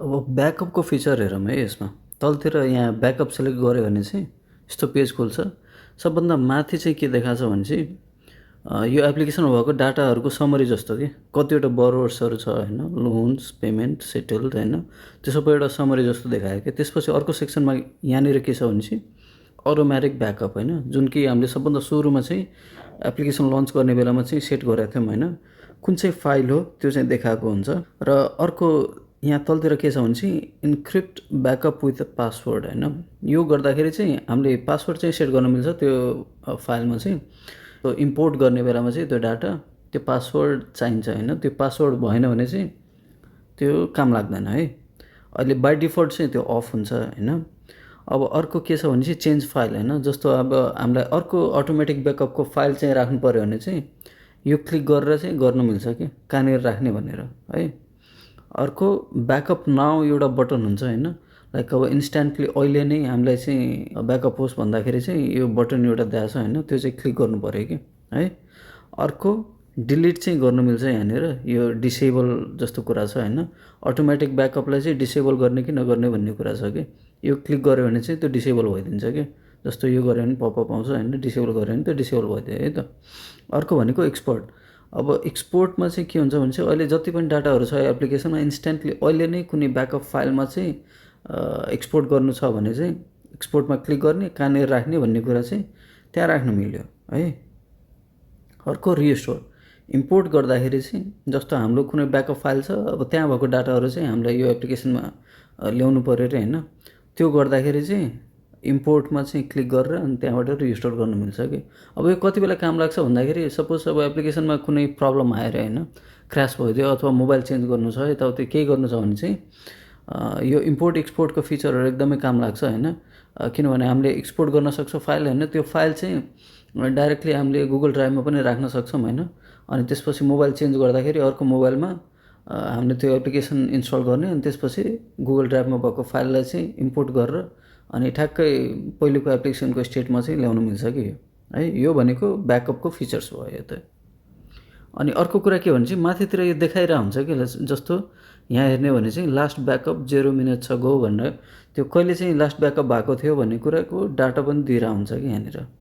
अब ब्याकअपको फिचर हेरौँ है यसमा। तलतिर यहाँ ब्याकअप सेलेक्ट गऱ्यो भने चाहिँ यस्तो पेज खुल्छ। सबभन्दा माथि चाहिँ के देखाएको छ भने चाहिँ यो एप्लिकेसनमा भएको डाटाहरूको समरी जस्तो कि कतिवटा बरोवर्सहरू छ होइन, लोन्स, पेमेन्ट, सेटल्ड होइन, त्यो सबै एउटा समरी जस्तो देखायो क्या। त्यसपछि अर्को सेक्सनमा यहाँनिर के छ भने चाहिँ अटोमेटिक ब्याकअप होइन, जुन कि हामीले सबभन्दा सुरुमा चाहिँ एप्लिकेसन लन्च गर्ने बेलामा चाहिँ सेट गरेको थियौँ होइन, कुन चाहिँ फाइल हो त्यो चाहिँ देखाएको हुन्छ। र अर्को यहाँ तलतिर के छ भने चाहिँ इन्क्रिप्ट ब्याकअप विथ पासवर्ड होइन, यो गर्दाखेरि चाहिँ हामीले पासवर्ड चाहिँ सेट गर्न मिल्छ त्यो फाइलमा चाहिँ। त्यो इम्पोर्ट गर्ने बेलामा चाहिँ त्यो डाटा त्यो पासवर्ड चाहिन्छ होइन, त्यो पासवर्ड भएन भने चाहिँ त्यो काम लाग्दैन है। अहिले बाई डिफल्ट चाहिँ त्यो अफ हुन्छ होइन। अब अर्को के छ भने चाहिँ चेन्ज फाइल होइन, जस्तो अब हामीलाई अर्को अटोमेटिक ब्याकअपको फाइल चाहिँ राख्नु पऱ्यो भने चाहिँ यो क्लिक गरेर चाहिँ गर्नु मिल्छ कि कहाँनिर राख्ने भनेर है। अर्को ब्याकअप नाउ एउटा बटन हुन्छ होइन, लाइक अब इन्स्ट्यान्टली अहिले नै हामीलाई चाहिँ ब्याकअप होस् भन्दाखेरि चाहिँ यो बटन एउटा दिएको छ होइन, त्यो चाहिँ क्लिक गर्नु पऱ्यो कि है। अर्को डिलिट चाहिँ गर्नु मिल्छ यहाँनिर, यो डिसेबल जस्तो कुरा छ होइन। अटोमेटिक ब्याकअपलाई चाहिँ डिसेबल गर्ने कि नगर्ने भन्ने कुरा छ कि यो क्लिक गऱ्यो भने चाहिँ त्यो डिसेबल भइदिन्छ कि, जस्तो यो गऱ्यो भने पपअप आउँछ होइन, डिसेबल गऱ्यो भने त्यो डिसेबल भइदियो है त। अर्को भनेको एक्सपोर्ट। अब एक्सपोर्टमा चाहिँ के हुन्छ भने चाहिँ अहिले जति पनि डाटाहरू छ एप्लिकेसनमा इन्स्ट्यान्टली अहिले नै कुनै ब्याकअप फाइलमा चाहिँ एक्सपोर्ट गर्नु छ भने चाहिँ एक्सपोर्टमा क्लिक गर्ने, कहाँनिर राख्ने भन्ने कुरा चाहिँ त्यहाँ राख्नु मिल्यो है। अर्को रिस्टोर, इम्पोर्ट गर्दाखेरि चाहिँ जस्तो हाम्रो कुनै ब्याकअप फाइल छ, अब त्यहाँ भएको डाटाहरू चाहिँ हामीलाई यो एप्लिकेसनमा ल्याउनु पऱ्यो अरे होइन, त्यो गर्दाखेरि चाहिँ इम्पोर्टमा चाहिँ क्लिक गरेर अनि त्यहाँबाट रिस्टोर गर्नु मिल्छ कि। अब यो कति बेला काम लाग्छ भन्दाखेरि सपोज अब एप्लिकेसनमा कुनै प्रब्लम आएर होइन, क्रास भइदियो अथवा मोबाइल चेन्ज गर्नु छ यताउति केही गर्नु छ भने चाहिँ यो इम्पोर्ट एक्सपोर्टको फिचरहरू एकदमै काम लाग्छ होइन। किनभने हामीले एक्सपोर्ट गर्न सक्छौँ फाइल होइन, त्यो फाइल चाहिँ डाइरेक्टली हामीले गुगल ड्राइभमा पनि राख्न सक्छौँ होइन। अनि त्यसपछि मोबाइल चेन्ज गर्दाखेरि अर्को मोबाइलमा हामीले त्यो एप्लिकेसन इन्स्टल गर्ने, अनि त्यसपछि गुगल ड्राइभमा भएको फाइललाई चाहिँ इम्पोर्ट गरेर अनि ठ्याक्कै पहिलेको एप्लिकेसनको स्टेटमा चाहिँ ल्याउनु मिल्छ कि है। यो भनेको ब्याकअपको फिचर्स भयो यो त। अनि अर्को कुरा के भने चाहिँ माथितिर यो देखाइरहेको हुन्छ कि, जस्तो यहाँ हेर्ने भने चाहिँ लास्ट ब्याकअप 0 मिनट गो भनेर त्यो कहिले चाहिँ लास्ट ब्याकअप भएको थियो भन्ने कुराको डाटा पनि दिइरहेको हुन्छ कि यहाँनिर।